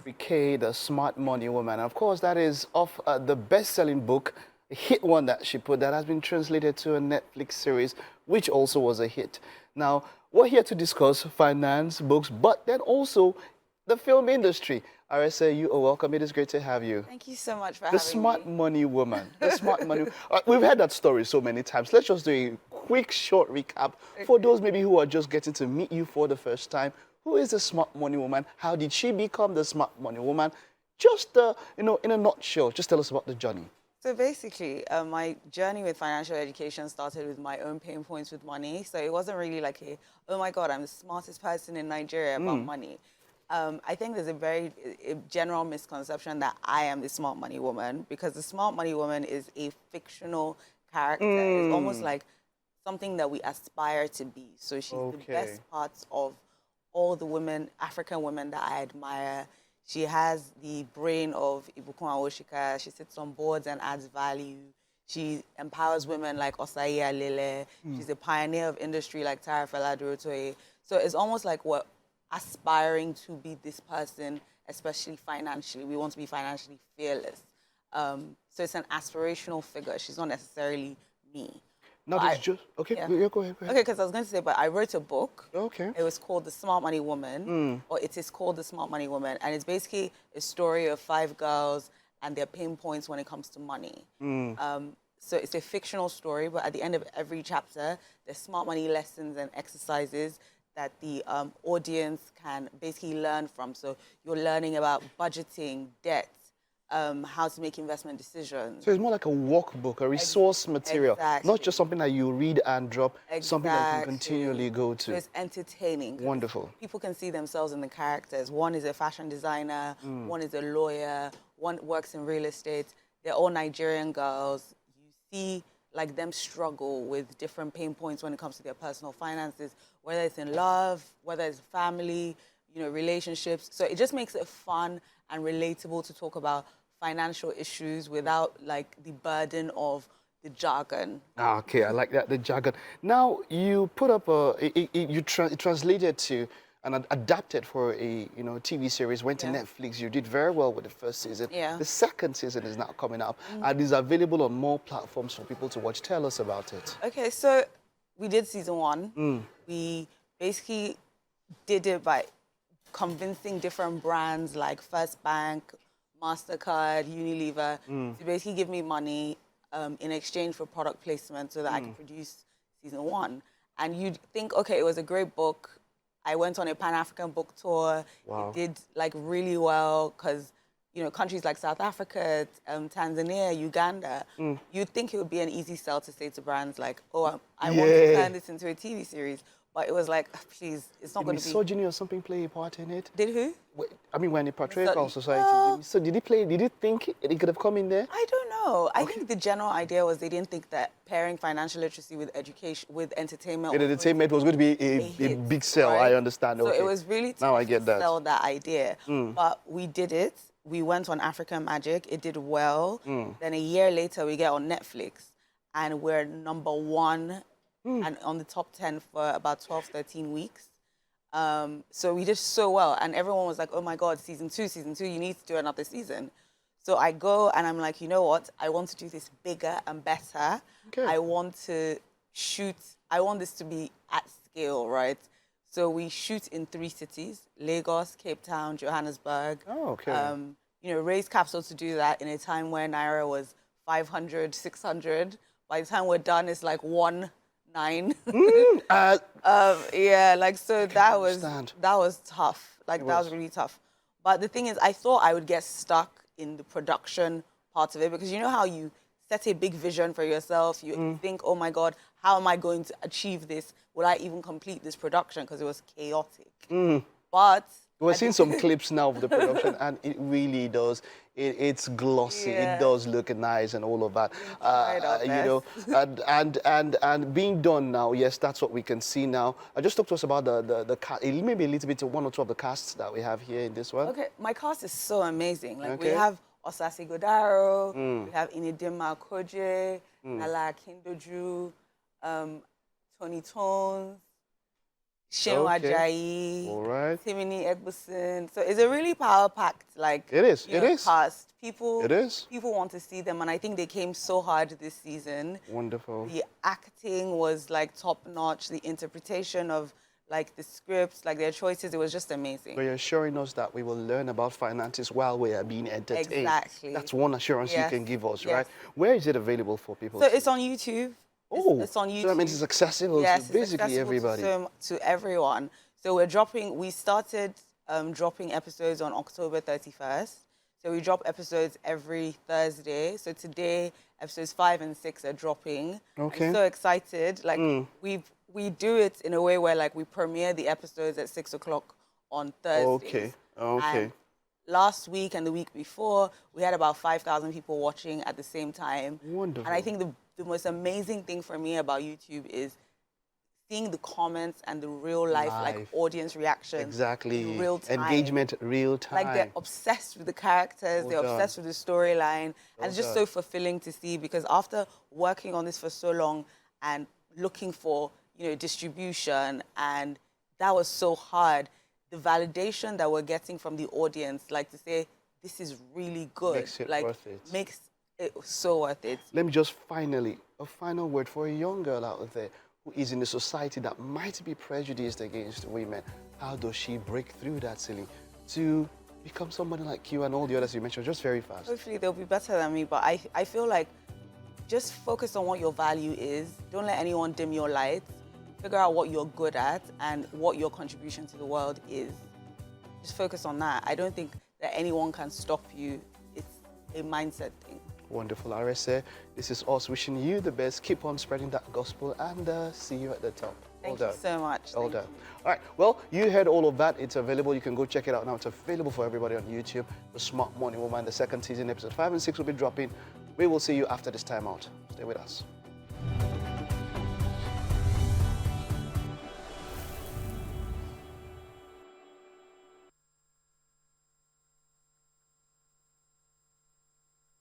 Arese, the smart money woman. Of course, that is off the best-selling book, a hit one that she put that has been translated to a Netflix series, which also was a hit. Now, we're here to discuss finance, books, but then also the film industry. Arese, you are welcome. It is great to have you. Thank you so much for The having me. smart money woman. The smart money. We've heard that story so many times. Let's just do a quick, short recap for those maybe who are just getting to meet you for the first time. Who is the smart money woman? How did she become the smart money woman? Just, in a nutshell, just tell us about the journey. So basically, my journey with financial education started with my own pain points with money. So it wasn't really like oh my God, I'm the smartest person in Nigeria about money. I think there's a general misconception that I am the smart money woman, because the smart money woman is a fictional character. It's almost like something that we aspire to be. So she's the best parts of all the women, African women that I admire. She has the brain of Ibukun Awoshika. She sits on boards and adds value. She empowers women like Osayi Alele. She's a pioneer of industry like Tara Fela Durotoye. So it's almost like we're aspiring to be this person, especially financially. We want to be financially fearless. So it's an aspirational figure. She's not necessarily me. Now, there's just... Okay, Yeah. go ahead. Okay, because I was going to say, but I wrote a book. Okay. It was called The Smart Money Woman, or it is called The Smart Money Woman, and it's basically a story of 5 girls and their pain points when it comes to money. So it's a fictional story, but at the end of every chapter, there's smart money lessons and exercises that the audience can basically learn from. So you're learning about budgeting, debt, how to make investment decisions. So it's more like a workbook, a resource material, Exactly. not just something that you read and drop, something that you can Exactly. continually go to. So it's entertaining. Wonderful. People can see themselves in the characters. One is a fashion designer, one is a lawyer, one works in real estate. They're all Nigerian girls. You see like them struggle with different pain points when it comes to their personal finances, whether it's in love, whether it's family, relationships. So it just makes it fun and relatable to talk about financial issues without like the burden of the jargon. Okay, I like that, the jargon. Now, you put up you translated to and adapted for a TV series, went to Netflix. You did very well with the first season. Yeah. The second season is now coming up and is available on more platforms for people to watch. Tell us about it. Okay, so we did season 1. We basically did it by convincing different brands like First Bank, MasterCard, Unilever, to basically give me money in exchange for product placement so that I could produce season 1. And you'd think, okay, it was a great book. I went on a Pan-African book tour. Wow. It did like really well because, countries like South Africa, Tanzania, Uganda, you'd think it would be an easy sell to say to brands like, oh, I want to turn this into a TV series. But it was like, please, it's not going to be... Misogyny or something play a part in it? Did who? I mean, we're in a patriarchal society. So did you think it could have come in there? I don't know. I think the general idea was they didn't think that pairing financial literacy with education, with entertainment... Entertainment was going to be a big sell, right? I understand. So okay. it was really now I tough get to that. sell that idea. But we did it. We went on African Magic. It did well. Then a year later, we get on Netflix. And we're #1 and on the top 10 for about 12, 13 weeks. So we did so well. And everyone was like, oh my God, season 2, you need to do another season. So I go and I'm like, you know what? I want to do this bigger and better. Okay. I want to shoot, I want this to be at scale, right? So we shoot in 3 cities, Lagos, Cape Town, Johannesburg. Oh, okay. Raise capital to do that in a time where Naira was 500, 600. By the time we're done, it's like 1.9. Yeah, like, so that was tough. Like, that was really tough. But the thing is, I thought I would get stuck in the production part of it, because you know how you set a big vision for yourself, you think, oh my God, how am I going to achieve this? Will I even complete this production? Because it was chaotic. But we're seeing some clips now of the production, and it really does. It's glossy. Yeah. It does look nice and all of that. Tried and being done now. Yes, that's what we can see now. Just talk to us about the cast. Maybe a little bit to 1 or 2 of the casts that we have here in this one. Okay, my cast is so amazing. Like we have Osasi Godaro, we have Inidima Koje, Nala Kindoju, Tony Tones. Sheun Okay. Ajayi, All right. Timini Egbuson. So it's a really power-packed, like, It is. you It know, is. cast. People, It is. people want to see them, and I think they came so hard this season. Wonderful. The acting was like top-notch. The interpretation of like the scripts, like their choices, it was just amazing. But you're assuring us that we will learn about finances while we are being entertained. Exactly. That's one assurance Yes. you can give us, Yes. right? Where is it available for people? So to it's on YouTube. Oh, It's on YouTube. so that means it's accessible Yes, to it's basically accessible everybody. to everyone. So we started dropping episodes on October 31st. So we drop episodes every Thursday. So today, episodes 5 and 6 are dropping. Okay. I'm so excited. Like we do it in a way where like we premiere the episodes at 6 o'clock on Thursdays. Okay. Okay. And last week and the week before, we had about 5,000 people watching at the same time. Wonderful. And I think the most amazing thing for me about YouTube is seeing the comments and the real life, like audience reactions. Exactly. In real time. Engagement, real time. Like they're obsessed with the characters, they're obsessed with the storyline. And it's just so fulfilling to see because after working on this for so long and looking for, you know, distribution, and that was so hard, the validation that we're getting from the audience, like to say, this is really good. Makes it like, worth it. Makes it so worth it. Let me just finally, a final word for a young girl out there who is in a society that might be prejudiced against women. How does she break through that ceiling to become somebody like you and all the others you mentioned, just very fast? Hopefully they'll be better than me, but I feel like just focus on what your value is. Don't let anyone dim your light. Figure out what you're good at and what your contribution to the world is. Just focus on that. I don't think that anyone can stop you. It's a mindset thing. Wonderful, Arese. This is us wishing you the best. Keep on spreading that gospel and see you at the top. Thank you so much. All done. All right. Well, you heard all of that. It's available. You can go check it out now. It's available for everybody on YouTube. The Smart Money Woman, the second season, episode 5 and 6 will be dropping. We will see you after this time out. Stay with us.